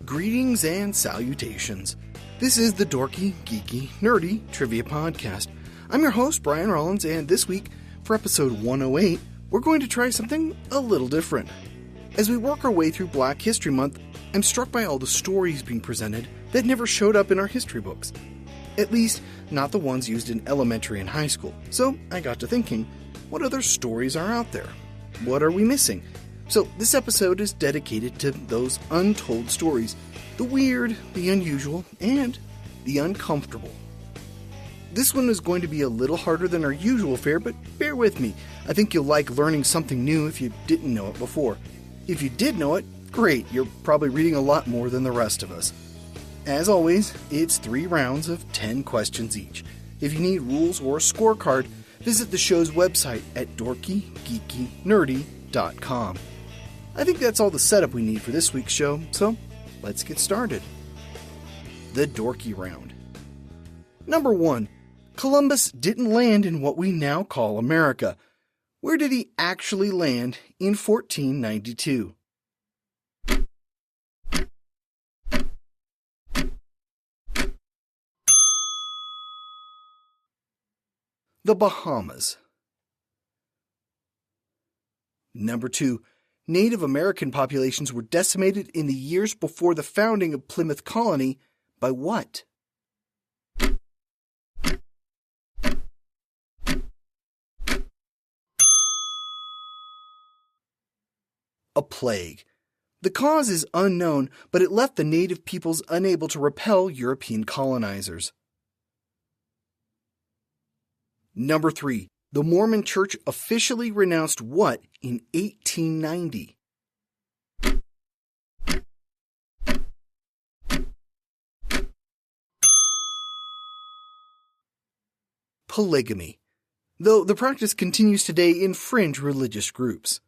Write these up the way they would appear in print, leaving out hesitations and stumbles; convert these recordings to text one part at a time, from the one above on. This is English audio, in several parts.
Greetings and salutations. This is the Dorky, Geeky, Nerdy Trivia Podcast. I'm your host, Brian Rollins, and this week, for episode 108, we're going to try something a little different. As we work our way through Black History Month, I'm struck by all the stories being presented that never showed up in our history books. At least, not the ones used in elementary and high school. So I got to thinking, what other stories are out there? What are we missing? So this episode is dedicated to those untold stories, the weird, the unusual, and the uncomfortable. This one is going to be a little harder than our usual fare, but bear with me. I think you'll like learning something new if you didn't know it before. If you did know it, great, you're probably reading a lot more than the rest of us. As always, it's 3 rounds of 10 questions each. If you need rules or a scorecard, visit the show's website at dorkygeekynerdy.com. I think that's all the setup we need for this week's show, so let's get started. The Dorky Round. Number 1. Columbus didn't land in what we now call America. Where did he actually land in 1492? The Bahamas. Number 2. Native American populations were decimated in the years before the founding of Plymouth Colony by what? A plague. The cause is unknown, but it left the native peoples unable to repel European colonizers. Number 3. The Mormon Church officially renounced what in 1890? Polygamy, though the practice continues today in fringe religious groups.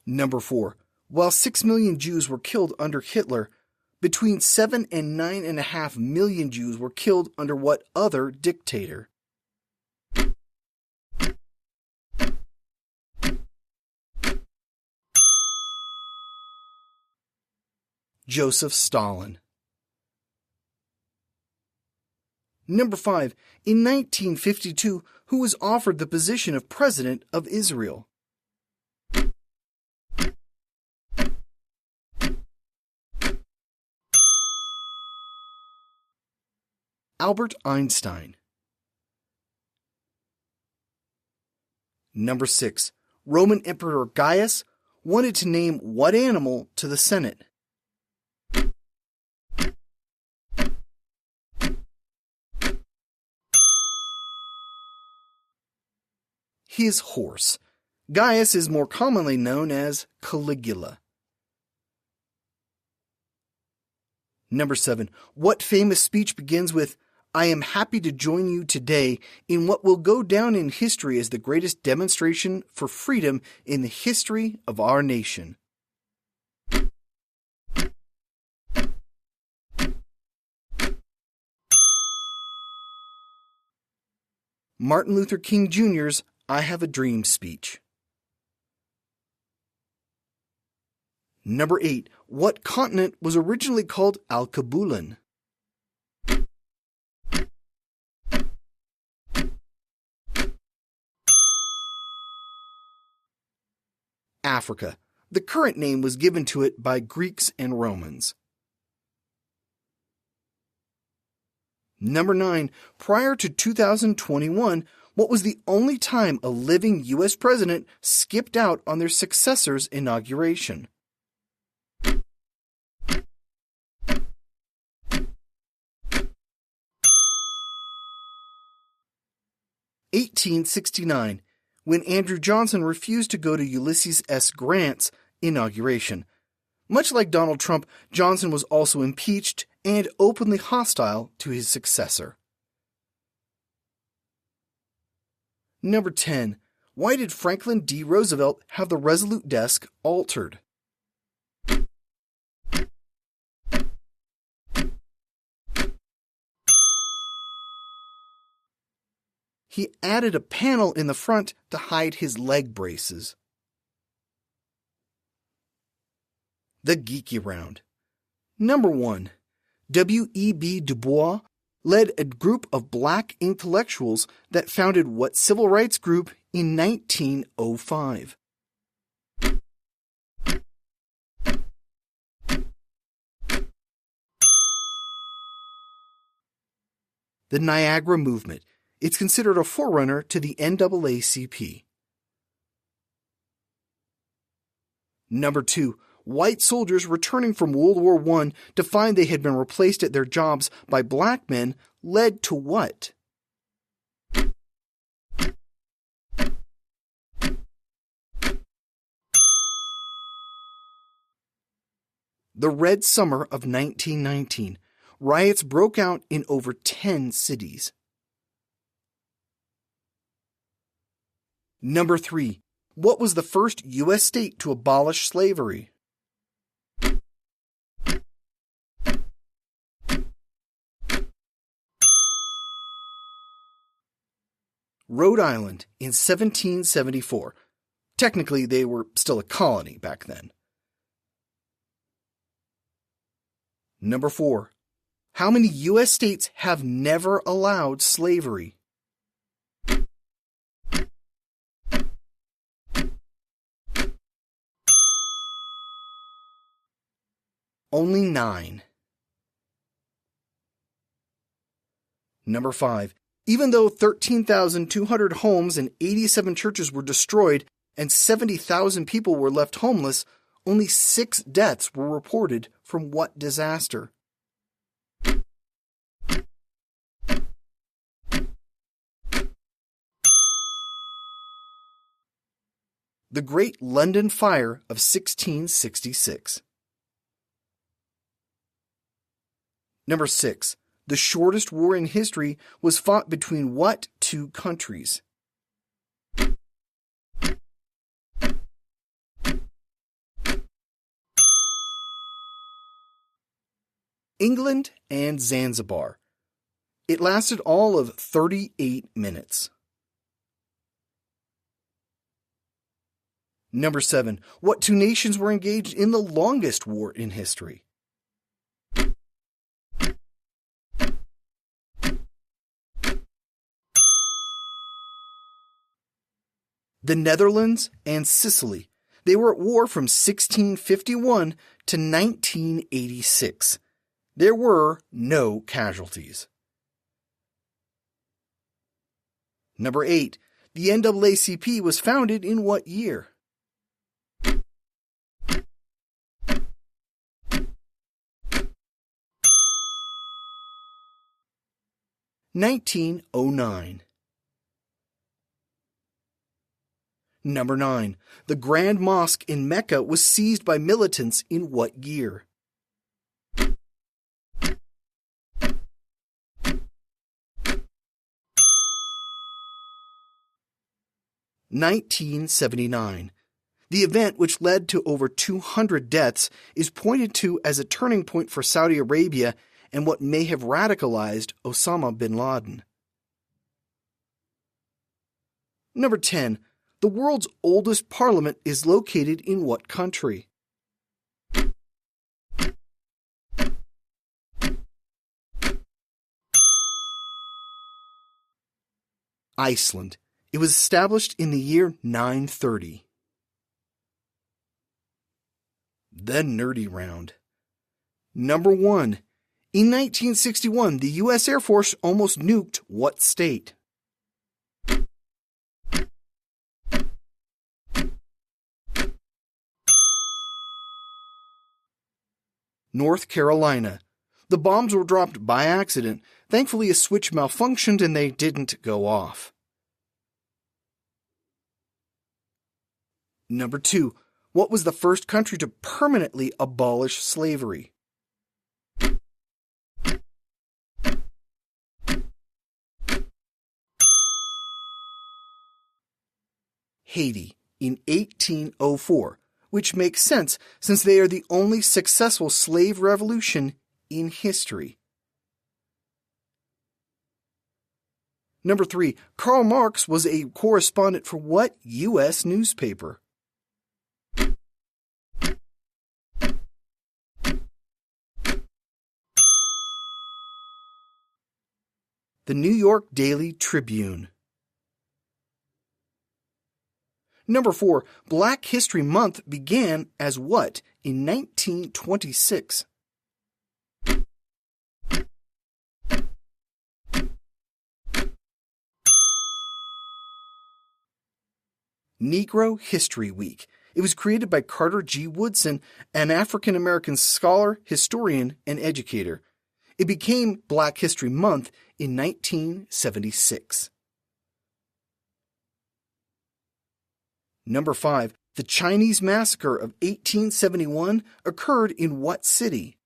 Number 4. While 6 million Jews were killed under Hitler, between 7 and 9.5 million Jews were killed under what other dictator? Joseph Stalin. Number 5. In 1952, who was offered the position of President of Israel? Albert Einstein. Number 6. Roman Emperor Gaius wanted to name what animal to the Senate? His horse. Gaius is more commonly known as Caligula. Number 7. What famous speech begins with, "I am happy to join you today in what will go down in history as the greatest demonstration for freedom in the history of our nation"? Martin Luther King Jr.'s "I Have a Dream" speech. Number 8. What continent was originally called Alkebulan? Africa. The current name was given to it by Greeks and Romans. Number 9. Prior to 2021, what was the only time a living U.S. president skipped out on their successor's inauguration? (1869), when Andrew Johnson refused to go to Ulysses S. Grant's inauguration. Much like Donald Trump, Johnson was also impeached and openly hostile to his successor. Number 10. Why did Franklin D. Roosevelt have the Resolute desk altered? He added a panel in the front to hide his leg braces. The geeky round. Number 1. W.E.B. Du Bois led a group of black intellectuals that founded what civil rights group in 1905? The Niagara Movement. It's considered a forerunner to the NAACP. Number 2. White soldiers returning from World War I to find they had been replaced at their jobs by black men led to what? The Red Summer of 1919. Riots broke out in over 10 cities. Number 3. What was the first U.S. state to abolish slavery? Rhode Island in 1774. Technically, they were still a colony back then. Number 4. How many U.S. states have never allowed slavery? Only 9. Number 5. Even though 13,200 homes and 87 churches were destroyed and 70,000 people were left homeless, only 6 deaths were reported from what disaster? The Great London Fire of 1666. Number 6. The shortest war in history was fought between what 2 countries? England and Zanzibar. It lasted all of 38 minutes. Number 7. What 2 nations were engaged in the longest war in history? The Netherlands and Sicily. They were at war from 1651 to 1986. There were no casualties. Number 8. The NAACP was founded in what year? (1909). Number 9. The Grand Mosque in Mecca was seized by militants in what year? (1979). The event, which led to over 200 deaths, is pointed to as a turning point for Saudi Arabia and what may have radicalized Osama bin Laden. Number 10. The world's oldest parliament is located in what country? Iceland. It was established in the year 930. The nerdy round. Number 1. In 1961, the U.S. Air Force almost nuked what state? North Carolina. The bombs were dropped by accident. Thankfully, a switch malfunctioned and they didn't go off. Number 2. What was the first country to permanently abolish slavery? Haiti in 1804, which makes sense since they are the only successful slave revolution in history. Number 3. Karl Marx was a correspondent for what U.S. newspaper? The New York Daily Tribune. Number 4. Black History Month began as what in 1926? Negro History Week. It was created by Carter G. Woodson, an African-American scholar, historian, and educator. It became Black History Month in 1976. Number 5. The Chinese Massacre of 1871 occurred in what city?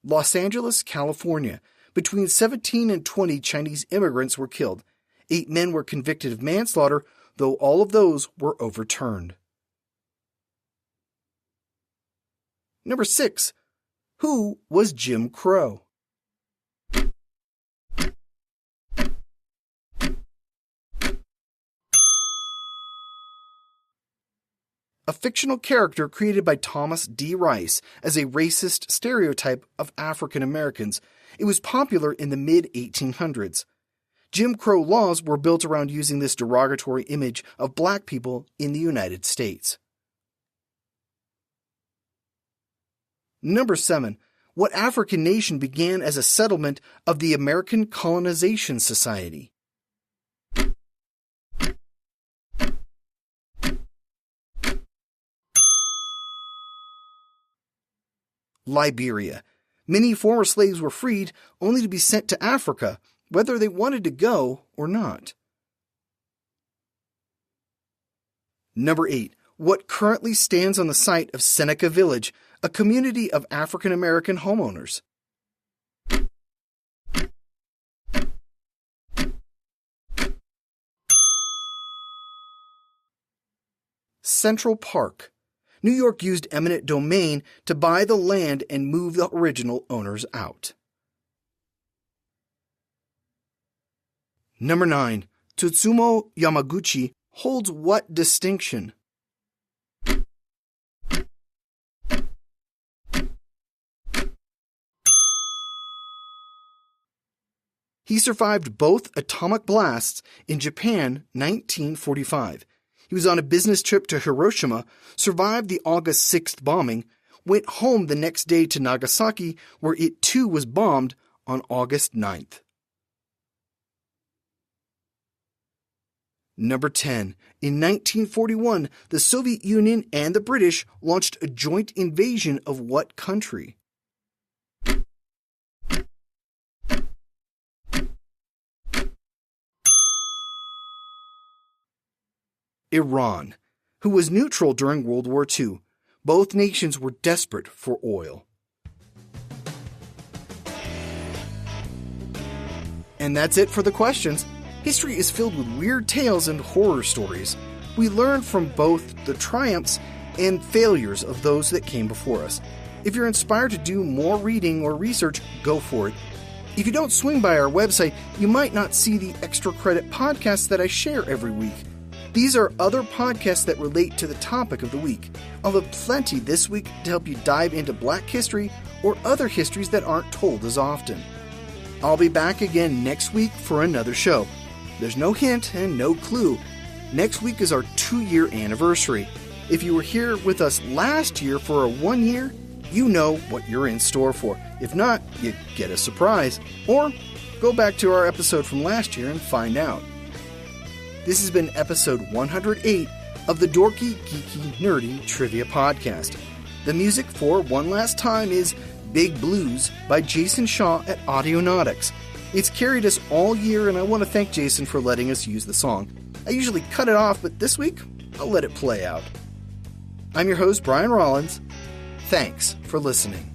Los Angeles, California. Between 17 and 20 Chinese immigrants were killed. 8 men were convicted of manslaughter, though all of those were overturned. Number 6. Who was Jim Crow? A fictional character created by Thomas D. Rice as a racist stereotype of African Americans. It was popular in the mid-1800s. Jim Crow laws were built around using this derogatory image of black people in the United States. Number 7. What African nation began as a settlement of the American Colonization Society? Liberia. Many former slaves were freed only to be sent to Africa, whether they wanted to go or not. Number 8. What currently stands on the site of Seneca Village, a community of African American homeowners? Central Park. New York used eminent domain to buy the land and move the original owners out. Number 9. Tsutomu Yamaguchi holds what distinction? He survived both atomic blasts in Japan 1945. He was on a business trip to Hiroshima, survived the August 6th bombing, went home the next day to Nagasaki, where it too was bombed on August 9th. Number 10. In 1941, the Soviet Union and the British launched a joint invasion of what country? Iran, who was neutral during World War II. Both nations were desperate for oil. And that's it for the questions. History is filled with weird tales and horror stories. We learn from both the triumphs and failures of those that came before us. If you're inspired to do more reading or research, go for it. If you don't swing by our website, you might not see the extra credit podcasts that I share every week. These are other podcasts that relate to the topic of the week. I'll have plenty this week to help you dive into Black history or other histories that aren't told as often. I'll be back again next week for another show. There's no hint and no clue. Next week is our 2-year anniversary. If you were here with us last year for a 1 year, you know what you're in store for. If not, you get a surprise. Or go back to our episode from last year and find out. This has been episode 108 of the Dorky, Geeky, Nerdy Trivia Podcast. The music for One Last Time is Big Blues by Jason Shaw at Audionautics. It's carried us all year, and I want to thank Jason for letting us use the song. I usually cut it off, but this week, I'll let it play out. I'm your host, Brian Rollins. Thanks for listening.